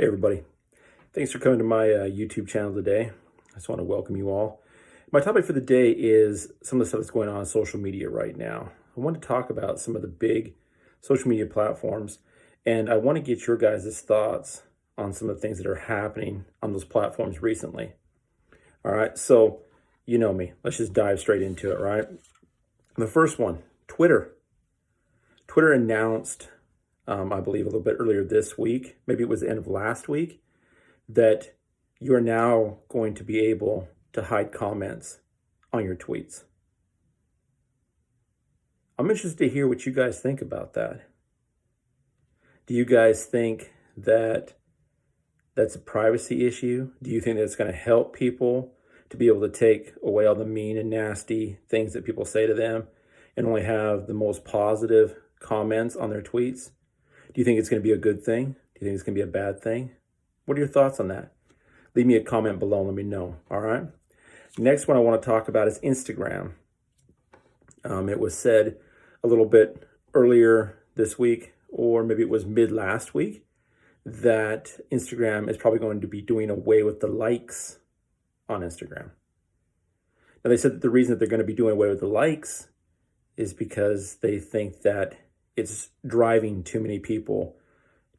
Hey everybody, thanks for coming to my YouTube channel today. I just want to welcome you all. My topic for the day is some of the stuff that's going on social media right now. I want to talk about some of the big social media platforms, and I want to get your guys' thoughts on some of the things that are happening on those platforms recently. All right, so you know me. Let's just dive straight into it, right? The first one, Twitter. Twitter announced I believe a little bit earlier this week, maybe it was the end of last week, that you're now going to be able to hide comments on your tweets. I'm interested to hear what you guys think about that. Do you guys think that that's a privacy issue? Do you think that's going to help people to be able to take away all the mean and nasty things that people say to them and only have the most positive comments on their tweets? Do you think it's going to be a good thing? Do you think it's going to be a bad thing? What are your thoughts on that? Leave me a comment below and let me know, all right? Next one I want to talk about is Instagram. It was said a little bit earlier this week, or maybe it was mid last week, that Instagram is probably going to be doing away with the likes on Instagram. Now, they said that the reason that they're going to be doing away with the likes is because they think that it's driving too many people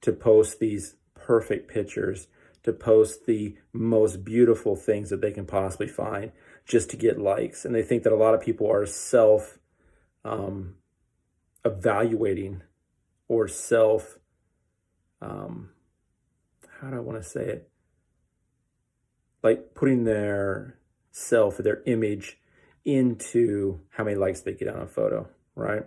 to post these perfect pictures, to post the most beautiful things that they can possibly find just to get likes. And they think that a lot of people are evaluating or how do I want to say it? Like putting their image into how many likes they get on a photo, right?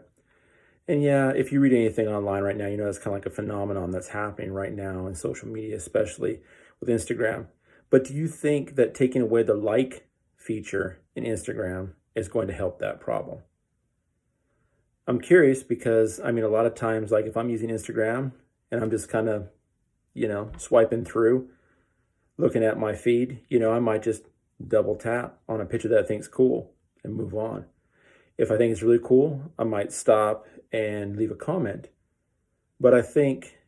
And yeah, if you read anything online right now, you know that's kind of like a phenomenon that's happening right now in social media, especially with Instagram. But do you think that taking away the like feature in Instagram is going to help that problem? I'm curious because, a lot of times, like if I'm using Instagram and I'm just kind of, swiping through, looking at my feed, I might just double tap on a picture that I think's cool and move on. If I think it's really cool, I might stop and leave a comment. But I think,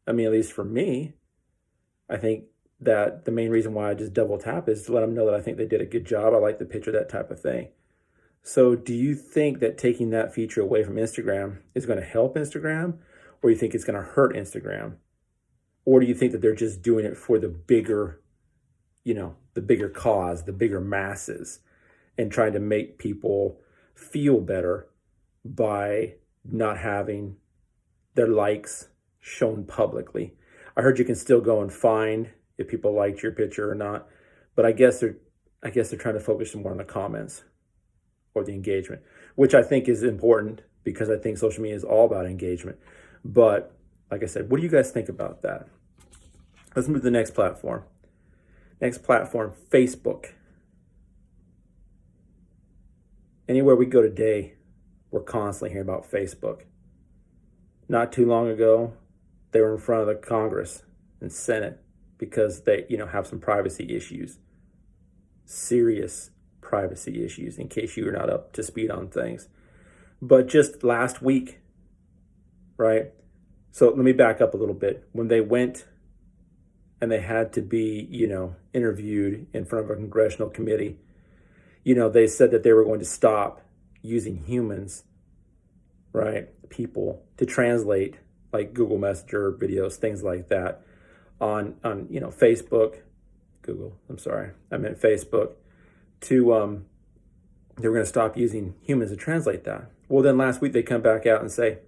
at least for me, I think that the main reason why I just double tap is to let them know that I think they did a good job. I like the picture, that type of thing. So do you think that taking that feature away from Instagram is going to help Instagram, or you think it's going to hurt Instagram? Or do you think that they're just doing it for the bigger cause, the bigger masses, and trying to make people feel better by not having their likes shown publicly? I heard you can still go and find if people liked your picture or not, but I guess they're trying to focus more on the comments or the engagement, which I think is important because I think social media is all about engagement. But like I said, what do you guys think about that? Let's move to the next platform. Next platform, Facebook. Anywhere we go today, we're constantly hearing about Facebook. Not too long ago, they were in front of the Congress and Senate because they, have some privacy issues. Serious privacy issues, in case you were not up to speed on things. But just last week, right? So let me back up a little bit. When they went and they had to be, interviewed in front of a congressional committee, they said that they were going to stop using humans, right, people, to translate like Google Messenger videos, things like that on Facebook, Facebook, to, they were going to stop using humans to translate that. Well, then last week they come back out and say,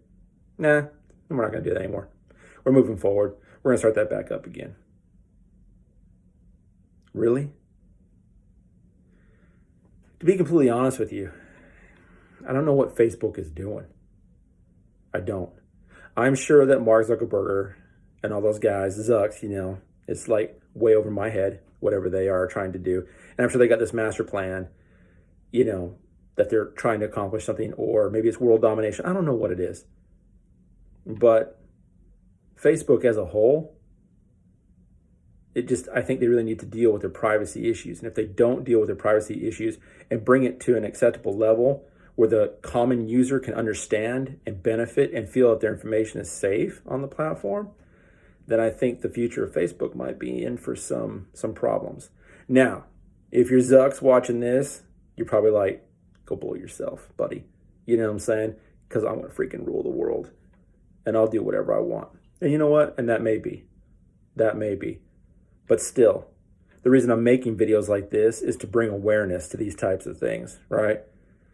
nah, we're not going to do that anymore. We're moving forward. We're going to start that back up again. Really? To be completely honest with you, I don't know what Facebook is doing. I don't. I'm sure that Mark Zuckerberg and all those guys, Zucks, it's like way over my head, whatever they are trying to do. And I'm sure they got this master plan, that they're trying to accomplish something, or maybe it's world domination. I don't know what it is. But Facebook as a whole, I think they really need to deal with their privacy issues. And if they don't deal with their privacy issues and bring it to an acceptable level where the common user can understand and benefit and feel that their information is safe on the platform, then I think the future of Facebook might be in for some problems. Now, if you're Zucks watching this, you're probably like, go blow yourself, buddy. You know what I'm saying? Because I'm going to freaking rule the world. And I'll do whatever I want. And you know what? And that may be. That may be. But still, the reason I'm making videos like this is to bring awareness to these types of things, right?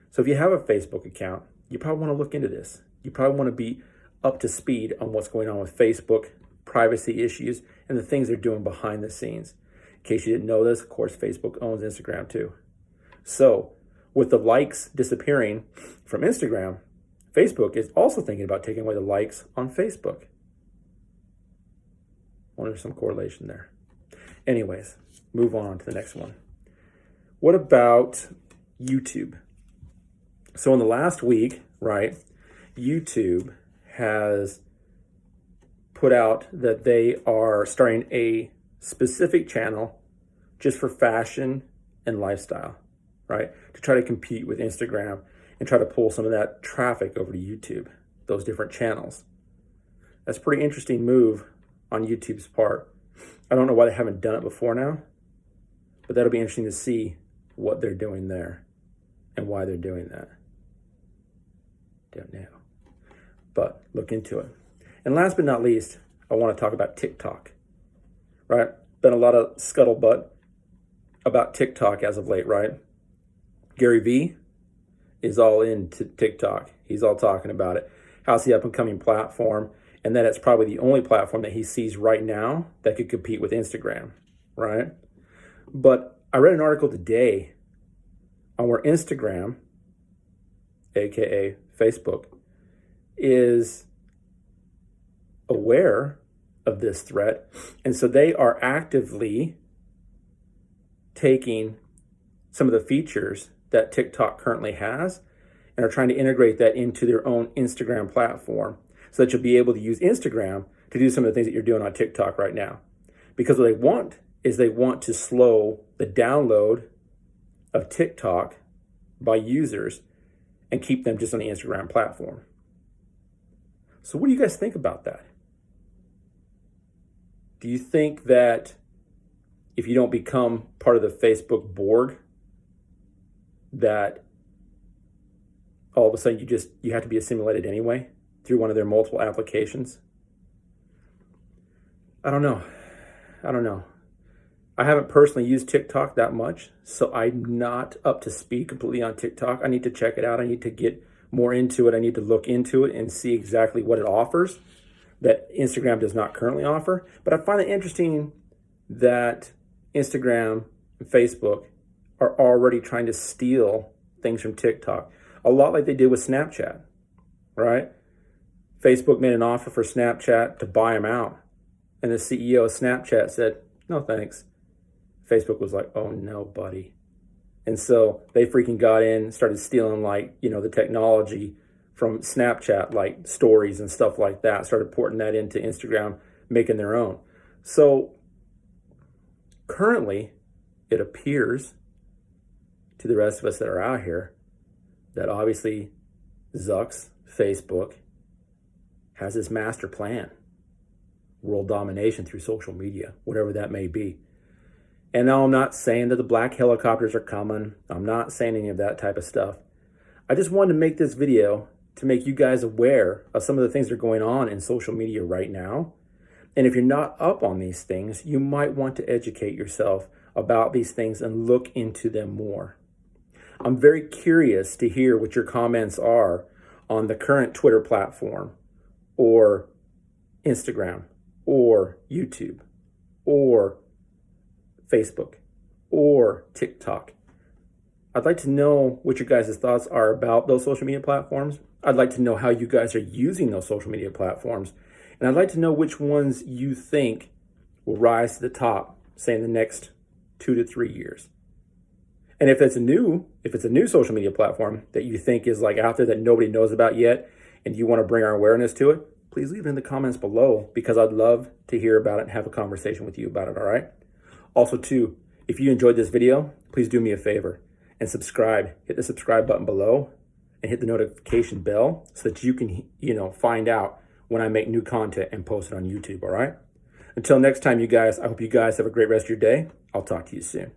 So if you have a Facebook account, you probably want to look into this. You probably want to be up to speed on what's going on with Facebook, privacy issues, and the things they're doing behind the scenes. In case you didn't know this, of course, Facebook owns Instagram too. So with the likes disappearing from Instagram, Facebook is also thinking about taking away the likes on Facebook. I wonder if there's some correlation there. Anyways, move on to the next one. What about YouTube? So in the last week, right, YouTube has put out that they are starting a specific channel just for fashion and lifestyle, right? To try to compete with Instagram and try to pull some of that traffic over to YouTube, those different channels. That's a pretty interesting move on YouTube's part. I don't know why they haven't done it before now, but that'll be interesting to see what they're doing there and why they're doing that. Don't know. But look into it. And last but not least, I want to talk about TikTok, right? Been a lot of scuttlebutt about TikTok as of late, right? Gary Vee is all into TikTok. He's all talking about it. How's the up and coming platform? And that it's probably the only platform that he sees right now that could compete with Instagram, right? But I read an article today on where Instagram, aka Facebook, is aware of this threat. And so they are actively taking some of the features that TikTok currently has and are trying to integrate that into their own Instagram platform so that you'll be able to use Instagram to do some of the things that you're doing on TikTok right now. Because what they want is they want to slow the download of TikTok by users and keep them just on the Instagram platform. So what do you guys think about that? Do you think that if you don't become part of the Facebook Borg, that all of a sudden you have to be assimilated anyway through one of their multiple applications? I don't know. I haven't personally used TikTok that much, so I'm not up to speed completely on TikTok. I need to check it out. I need to get more into it. I need to look into it and see exactly what it offers that Instagram does not currently offer. But I find it interesting that Instagram and Facebook are already trying to steal things from TikTok, a lot like they did with Snapchat, right? Facebook made an offer for Snapchat to buy them out. And the CEO of Snapchat said, no, thanks. Facebook was like, oh no, buddy. And so they freaking got in, started stealing the technology from Snapchat, like stories and stuff like that, started porting that into Instagram, making their own. So currently, it appears to the rest of us that are out here that obviously Zuck's Facebook has this master plan, world domination through social media, whatever that may be. And now I'm not saying that the black helicopters are coming. I'm not saying any of that type of stuff. I just wanted to make this video to make you guys aware of some of the things that are going on in social media right now. And if you're not up on these things, you might want to educate yourself about these things and look into them more. I'm very curious to hear what your comments are on the current Twitter platform or Instagram or YouTube or Facebook or TikTok. I'd like to know what your guys' thoughts are about those social media platforms. I'd like to know how you guys are using those social media platforms. And I'd like to know which ones you think will rise to the top, say in the next 2 to 3 years. And if it's a new social media platform that you think is like out there that nobody knows about yet, and you want to bring our awareness to it, please leave it in the comments below, because I'd love to hear about it and have a conversation with you about it, all right? Also too, if you enjoyed this video, please do me a favor and subscribe. Hit the subscribe button below and hit the notification bell so that you can, find out when I make new content and post it on YouTube, all right? Until next time, you guys, I hope you guys have a great rest of your day. I'll talk to you soon.